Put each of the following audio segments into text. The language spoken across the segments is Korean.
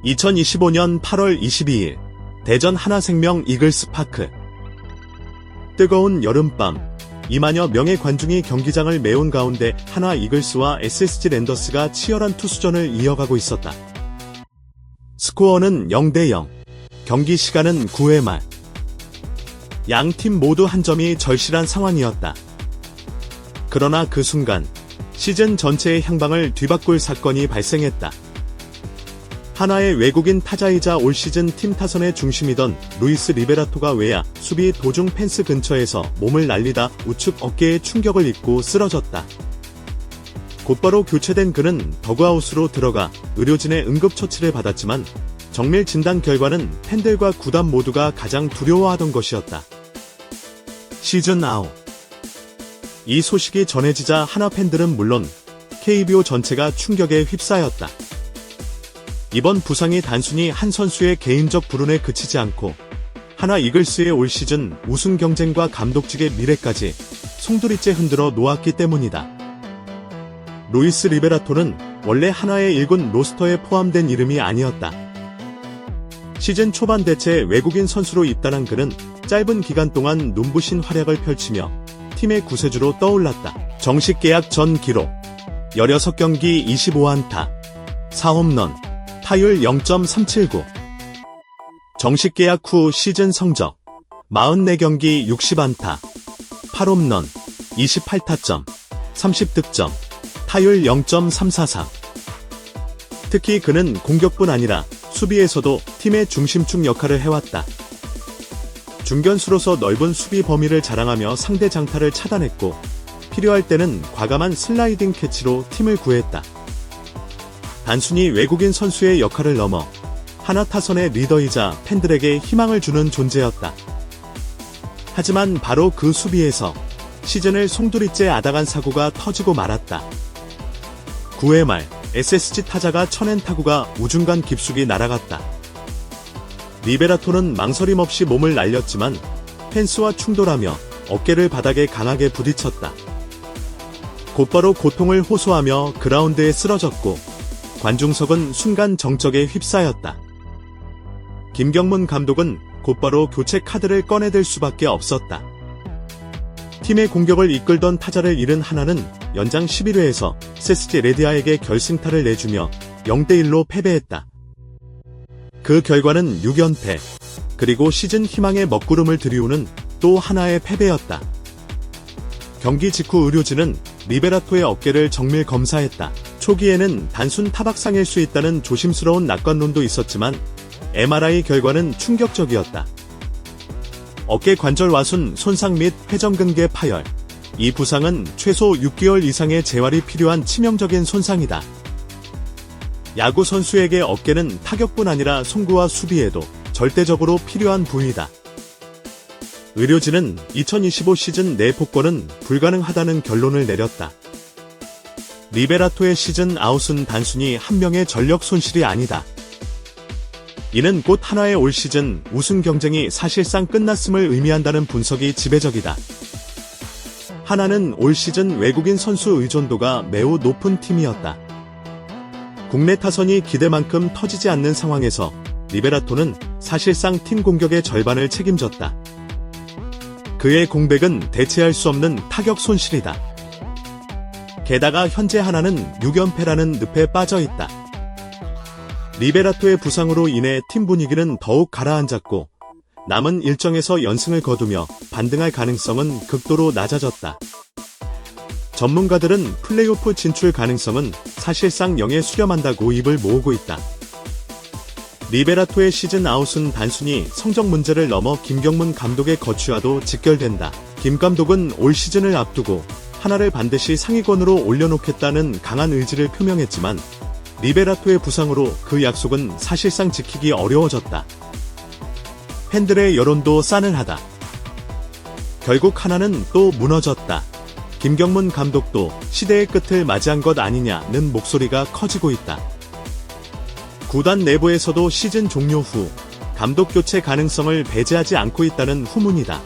2025년 8월 22일 대전 하나생명 이글스파크. 뜨거운 여름밤, 2만여 명의 관중이 경기장을 메운 가운데 하나 이글스와 SSG 랜더스가 치열한 투수전을 이어가고 있었다. 스코어는 0대0, 경기 시간은 9회 말. 양팀 모두 한 점이 절실한 상황이었다. 그러나 그 순간 시즌 전체의 향방을 뒤바꿀 사건이 발생했다. 하나의 외국인 타자이자 올 시즌 팀 타선의 중심이던 루이스 리베라토가 외야 수비 도중 펜스 근처에서 몸을 날리다 우측 어깨에 충격을 입고 쓰러졌다. 곧바로 교체된 그는 더그아웃으로 들어가 의료진의 응급처치를 받았지만 정밀 진단 결과는 팬들과 구단 모두가 가장 두려워하던 것이었다. 시즌 아웃. 이 소식이 전해지자 하나 팬들은 물론 KBO 전체가 충격에 휩싸였다. 이번 부상이 단순히 한 선수의 개인적 불운에 그치지 않고 하나 이글스의 올 시즌 우승 경쟁과 감독직의 미래까지 송두리째 흔들어 놓았기 때문이다. 루이스 리베라토는 원래 하나의 1군 로스터에 포함된 이름이 아니었다. 시즌 초반 대체 외국인 선수로 입단한 그는 짧은 기간 동안 눈부신 활약을 펼치며 팀의 구세주로 떠올랐다. 정식 계약 전 기록 16경기 25안타, 4홈런, 타율 0.379. 정식 계약 후 시즌 성적 44경기 60안타, 8홈런, 28타점, 30득점, 타율 0.343. 특히 그는 공격뿐 아니라 수비에서도 팀의 중심축 역할을 해왔다. 중견수로서 넓은 수비 범위를 자랑하며 상대 장타를 차단했고 필요할 때는 과감한 슬라이딩 캐치로 팀을 구했다. 단순히 외국인 선수의 역할을 넘어 하나 타선의 리더이자 팬들에게 희망을 주는 존재였다. 하지만 바로 그 수비에서 시즌을 송두리째 앗아간 사고가 터지고 말았다. 9회 말 SSG 타자가 쳐낸 타구가 우중간 깊숙이 날아갔다. 리베라토는 망설임 없이 몸을 날렸지만 펜스와 충돌하며 어깨를 바닥에 강하게 부딪혔다. 곧바로 고통을 호소하며 그라운드에 쓰러졌고 관중석은 순간 정적에 휩싸였다. 김경문 감독은 곧바로 교체 카드를 꺼내들 수밖에 없었다. 팀의 공격을 이끌던 타자를 잃은 하나는 연장 11회에서 SSG 레디아에게 결승타를 내주며 0대1로 패배했다. 그 결과는 6연패, 그리고 시즌 희망의 먹구름을 들이우는 또 하나의 패배였다. 경기 직후 의료진은 리베라토의 어깨를 정밀 검사했다. 초기에는 단순 타박상일 수 있다는 조심스러운 낙관론도 있었지만 MRI 결과는 충격적이었다. 어깨 관절 와순 손상 및 회전근개 파열. 이 부상은 최소 6개월 이상의 재활이 필요한 치명적인 손상이다. 야구 선수에게 어깨는 타격뿐 아니라 송구와 수비에도 절대적으로 필요한 부위다. 의료진은 2025 시즌 내 복권은 불가능하다는 결론을 내렸다. 리베라토의 시즌 아웃은 단순히 한 명의 전력 손실이 아니다. 이는 곧 하나의 올 시즌 우승 경쟁이 사실상 끝났음을 의미한다는 분석이 지배적이다. 하나는 올 시즌 외국인 선수 의존도가 매우 높은 팀이었다. 국내 타선이 기대만큼 터지지 않는 상황에서 리베라토는 사실상 팀 공격의 절반을 책임졌다. 그의 공백은 대체할 수 없는 타격 손실이다. 게다가 현재 하나는 6연패라는 늪에 빠져있다. 리베라토의 부상으로 인해 팀 분위기는 더욱 가라앉았고 남은 일정에서 연승을 거두며 반등할 가능성은 극도로 낮아졌다. 전문가들은 플레이오프 진출 가능성은 사실상 0에 수렴한다고 입을 모으고 있다. 리베라토의 시즌 아웃은 단순히 성적 문제를 넘어 김경문 감독의 거취와도 직결된다. 김 감독은 올 시즌을 앞두고 하나를 반드시 상위권으로 올려놓겠다는 강한 의지를 표명했지만 리베라토의 부상으로 그 약속은 사실상 지키기 어려워졌다. 팬들의 여론도 싸늘하다. 결국 하나는 또 무너졌다. 김경문 감독도 시대의 끝을 맞이한 것 아니냐는 목소리가 커지고 있다. 구단 내부에서도 시즌 종료 후 감독 교체 가능성을 배제하지 않고 있다는 후문이다.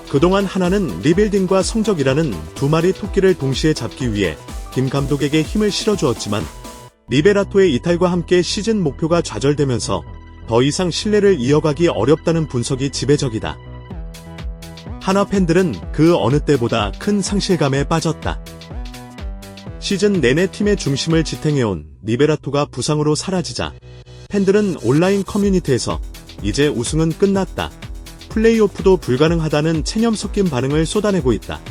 그동안 하나는 리빌딩과 성적이라는 두 마리 토끼를 동시에 잡기 위해 김 감독에게 힘을 실어주었지만 리베라토의 이탈과 함께 시즌 목표가 좌절되면서 더 이상 신뢰를 이어가기 어렵다는 분석이 지배적이다. 하나 팬들은 그 어느 때보다 큰 상실감에 빠졌다. 시즌 내내 팀의 중심을 지탱해온 리베라토가 부상으로 사라지자 팬들은 온라인 커뮤니티에서 이제 우승은 끝났다, 플레이오프도 불가능하다는 체념 섞인 반응을 쏟아내고 있다.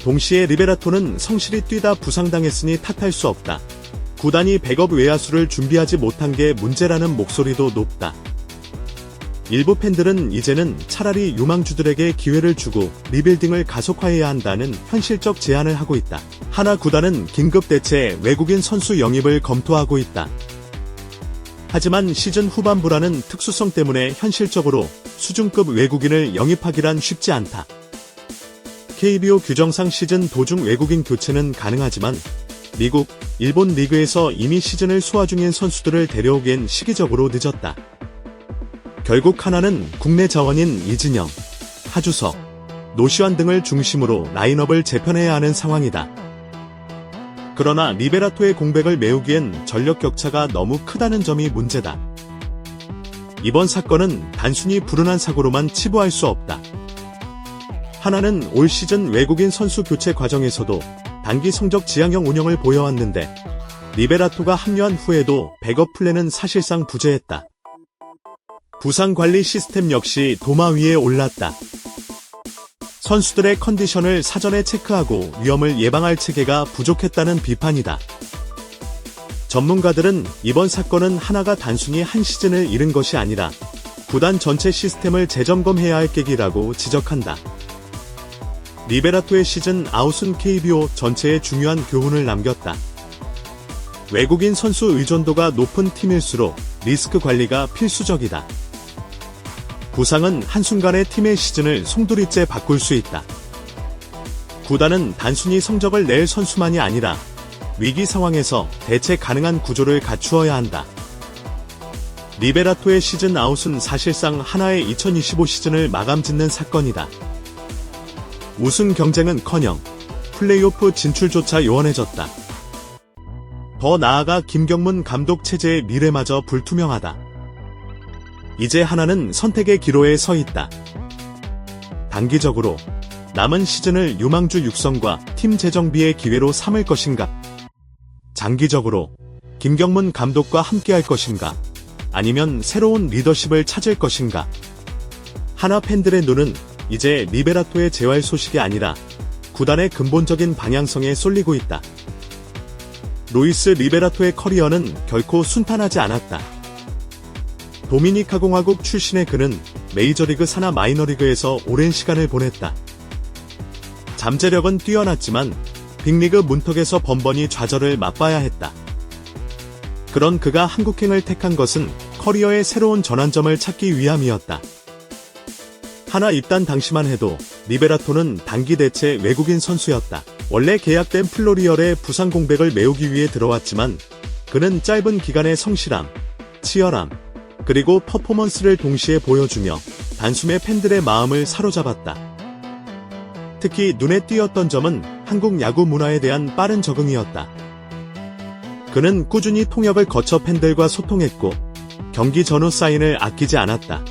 동시에 리베라토는 성실히 뛰다 부상당했으니 탓할 수 없다, 구단이 백업 외야수를 준비하지 못한 게 문제라는 목소리도 높다. 일부 팬들은 이제는 차라리 유망주들에게 기회를 주고 리빌딩을 가속화해야 한다는 현실적 제안을 하고 있다. 하나 구단은 긴급 대체 외국인 선수 영입을 검토하고 있다. 하지만 시즌 후반부라는 특수성 때문에 현실적으로 수준급 외국인을 영입하기란 쉽지 않다. KBO 규정상 시즌 도중 외국인 교체는 가능하지만 미국, 일본 리그에서 이미 시즌을 소화 중인 선수들을 데려오기엔 시기적으로 늦었다. 결국 하나는 국내 자원인 이진영, 하주석, 노시환 등을 중심으로 라인업을 재편해야 하는 상황이다. 그러나 리베라토의 공백을 메우기엔 전력 격차가 너무 크다는 점이 문제다. 이번 사건은 단순히 불운한 사고로만 치부할 수 없다. 하나는 올 시즌 외국인 선수 교체 과정에서도 단기 성적 지향형 운영을 보여왔는데 리베라토가 합류한 후에도 백업 플랜은 사실상 부재했다. 부상 관리 시스템 역시 도마 위에 올랐다. 선수들의 컨디션을 사전에 체크하고 위험을 예방할 체계가 부족했다는 비판이다. 전문가들은 이번 사건은 하나가 단순히 한 시즌을 잃은 것이 아니라 구단 전체 시스템을 재점검해야 할 계기라고 지적한다. 리베라토의 시즌 아웃은 KBO 전체에 중요한 교훈을 남겼다. 외국인 선수 의존도가 높은 팀일수록 리스크 관리가 필수적이다. 부상은 한순간에 팀의 시즌을 송두리째 바꿀 수 있다. 구단은 단순히 성적을 낼 선수만이 아니라 위기 상황에서 대체 가능한 구조를 갖추어야 한다. 리베라토의 시즌 아웃은 사실상 하나의 2025 시즌을 마감짓는 사건이다. 우승 경쟁은커녕 플레이오프 진출조차 요원해졌다. 더 나아가 김경문 감독 체제의 미래마저 불투명하다. 이제 하나는 선택의 기로에 서 있다. 단기적으로 남은 시즌을 유망주 육성과 팀 재정비의 기회로 삼을 것인가? 장기적으로 김경문 감독과 함께할 것인가? 아니면 새로운 리더십을 찾을 것인가? 하나 팬들의 눈은 이제 리베라토의 재활 소식이 아니라 구단의 근본적인 방향성에 쏠리고 있다. 루이스 리베라토의 커리어는 결코 순탄하지 않았다. 도미니카 공화국 출신의 그는 메이저리그 산하 마이너리그에서 오랜 시간을 보냈다. 잠재력은 뛰어났지만 빅리그 문턱에서 번번이 좌절을 맛봐야 했다. 그런 그가 한국행을 택한 것은 커리어의 새로운 전환점을 찾기 위함이었다. 하나 입단 당시만 해도 리베라토는 단기 대체 외국인 선수였다. 원래 계약된 플로리얼의 부상 공백을 메우기 위해 들어왔지만 그는 짧은 기간의 성실함, 치열함, 그리고 퍼포먼스를 동시에 보여주며 단숨에 팬들의 마음을 사로잡았다. 특히 눈에 띄었던 점은 한국 야구 문화에 대한 빠른 적응이었다. 그는 꾸준히 통역을 거쳐 팬들과 소통했고 경기 전후 사인을 아끼지 않았다.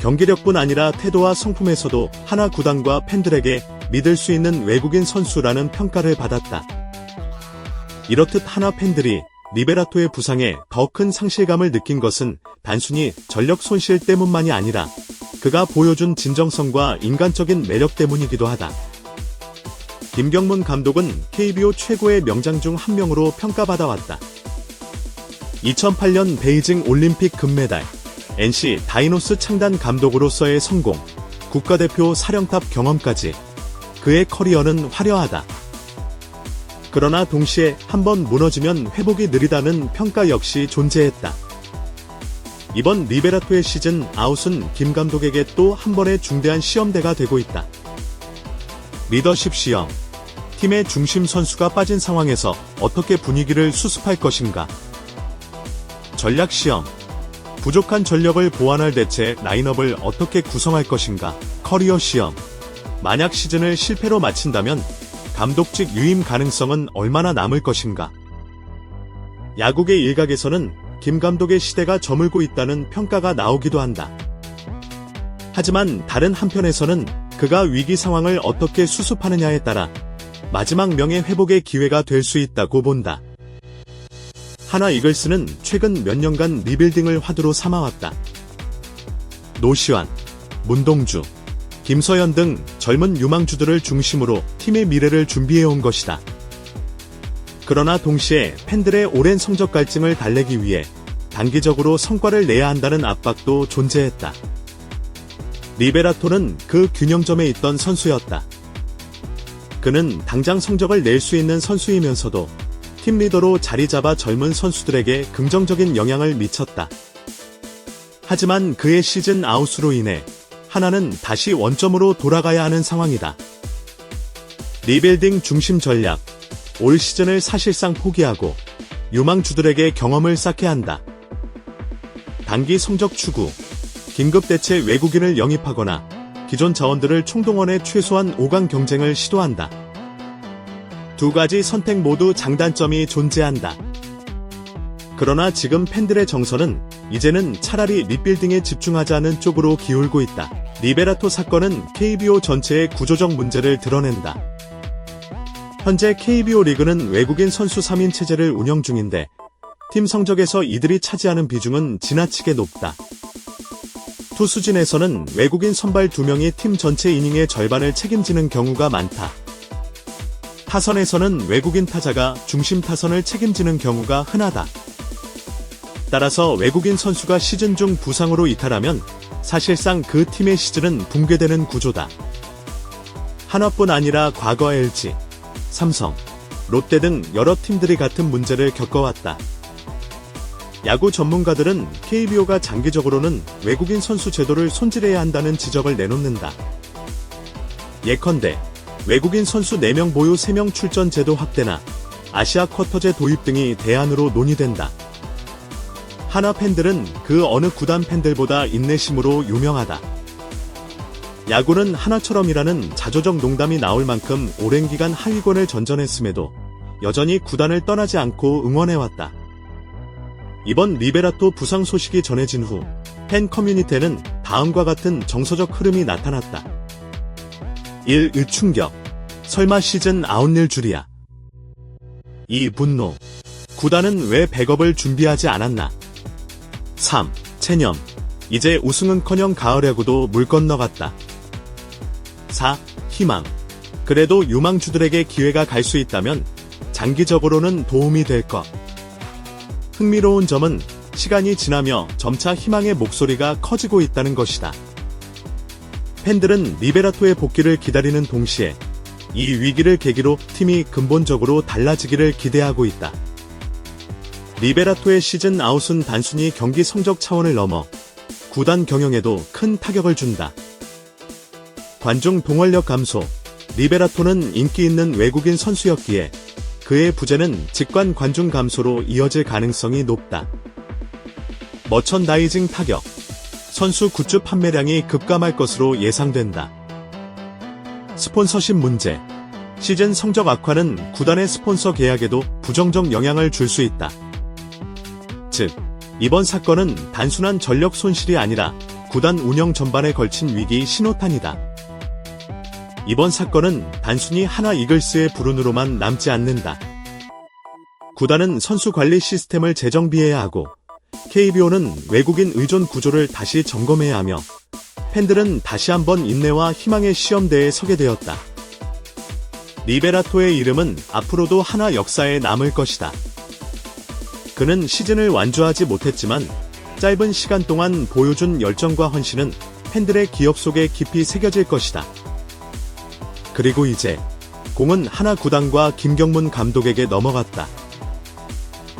경기력뿐 아니라 태도와 성품에서도 하나 구단과 팬들에게 믿을 수 있는 외국인 선수라는 평가를 받았다. 이렇듯 하나 팬들이 리베라토의 부상에 더 큰 상실감을 느낀 것은 단순히 전력 손실 때문만이 아니라 그가 보여준 진정성과 인간적인 매력 때문이기도 하다. 김경문 감독은 KBO 최고의 명장 중 한 명으로 평가받아왔다. 2008년 베이징 올림픽 금메달, NC 다이노스 창단 감독으로서의 성공, 국가대표 사령탑 경험까지 그의 커리어는 화려하다. 그러나 동시에 한번 무너지면 회복이 느리다는 평가 역시 존재했다. 이번 리베라토의 시즌 아웃은 김 감독에게 또 한 번의 중대한 시험대가 되고 있다. 리더십 시험, 팀의 중심 선수가 빠진 상황에서 어떻게 분위기를 수습할 것인가. 전략 시험, 부족한 전력을 보완할 대체 라인업을 어떻게 구성할 것인가. 커리어 시험, 만약 시즌을 실패로 마친다면 감독직 유임 가능성은 얼마나 남을 것인가. 야구계 일각에서는 김 감독의 시대가 저물고 있다는 평가가 나오기도 한다. 하지만 다른 한편에서는 그가 위기 상황을 어떻게 수습하느냐에 따라 마지막 명예 회복의 기회가 될 수 있다고 본다. 하나 이글스는 최근 몇 년간 리빌딩을 화두로 삼아왔다. 노시환, 문동주, 김서현 등 젊은 유망주들을 중심으로 팀의 미래를 준비해온 것이다. 그러나 동시에 팬들의 오랜 성적 갈증을 달래기 위해 단기적으로 성과를 내야 한다는 압박도 존재했다. 리베라토는 그 균형점에 있던 선수였다. 그는 당장 성적을 낼 수 있는 선수이면서도 팀 리더로 자리 잡아 젊은 선수들에게 긍정적인 영향을 미쳤다. 하지만 그의 시즌 아웃으로 인해 하나는 다시 원점으로 돌아가야 하는 상황이다. 리빌딩 중심 전략, 올 시즌을 사실상 포기하고 유망주들에게 경험을 쌓게 한다. 단기 성적 추구, 긴급 대체 외국인을 영입하거나 기존 자원들을 총동원해 최소한 5강 경쟁을 시도한다. 두 가지 선택 모두 장단점이 존재한다. 그러나 지금 팬들의 정서는 이제는 차라리 리빌딩에 집중하자는 쪽으로 기울고 있다. 리베라토 사건은 KBO 전체의 구조적 문제를 드러낸다. 현재 KBO 리그는 외국인 선수 3인 체제를 운영 중인데 팀 성적에서 이들이 차지하는 비중은 지나치게 높다. 투수진에서는 외국인 선발 2명이 팀 전체 이닝의 절반을 책임지는 경우가 많다. 타선에서는 외국인 타자가 중심 타선을 책임지는 경우가 흔하다. 따라서 외국인 선수가 시즌 중 부상으로 이탈하면 사실상 그 팀의 시즌은 붕괴되는 구조다. 하나뿐 아니라 과거 LG, 삼성, 롯데 등 여러 팀들이 같은 문제를 겪어왔다. 야구 전문가들은 KBO가 장기적으로는 외국인 선수 제도를 손질해야 한다는 지적을 내놓는다. 예컨대 외국인 선수 4명 보유 3명 출전 제도 확대나 아시아 쿼터제 도입 등이 대안으로 논의된다. 하나 팬들은 그 어느 구단 팬들보다 인내심으로 유명하다. 야구는 하나처럼이라는 자조적 농담이 나올 만큼 오랜 기간 하위권을 전전했음에도 여전히 구단을 떠나지 않고 응원해왔다. 이번 리베라토 부상 소식이 전해진 후 팬 커뮤니티에는 다음과 같은 정서적 흐름이 나타났다. 1. 충격. 설마 시즌 아웃낼 줄이야. 2. 분노. 구단은 왜 백업을 준비하지 않았나. 3. 체념. 이제 우승은커녕 가을 야구도 물 건너갔다. 4. 희망. 그래도 유망주들에게 기회가 갈 수 있다면 장기적으로는 도움이 될 것. 흥미로운 점은 시간이 지나며 점차 희망의 목소리가 커지고 있다는 것이다. 팬들은 리베라토의 복귀를 기다리는 동시에 이 위기를 계기로 팀이 근본적으로 달라지기를 기대하고 있다. 리베라토의 시즌 아웃은 단순히 경기 성적 차원을 넘어 구단 경영에도 큰 타격을 준다. 관중 동원력 감소. 리베라토는 인기 있는 외국인 선수였기에 그의 부재는 직관 관중 감소로 이어질 가능성이 높다. 머천다이징 타격. 선수 굿즈 판매량이 급감할 것으로 예상된다. 스폰서십 문제. 시즌 성적 악화는 구단의 스폰서 계약에도 부정적 영향을 줄 수 있다. 즉, 이번 사건은 단순한 전력 손실이 아니라 구단 운영 전반에 걸친 위기 신호탄이다. 이번 사건은 단순히 하나 이글스의 불운으로만 남지 않는다. 구단은 선수 관리 시스템을 재정비해야 하고 KBO는 외국인 의존 구조를 다시 점검해야 하며 팬들은 다시 한번 인내와 희망의 시험대에 서게 되었다. 리베라토의 이름은 앞으로도 하나 역사에 남을 것이다. 그는 시즌을 완주하지 못했지만 짧은 시간 동안 보여준 열정과 헌신은 팬들의 기억 속에 깊이 새겨질 것이다. 그리고 이제 공은 하나 구단과 김경문 감독에게 넘어갔다.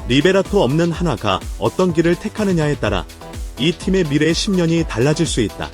리베라토 없는 하나가 어떤 길을 택하느냐에 따라 이 팀의 미래의 10년이 달라질 수 있다.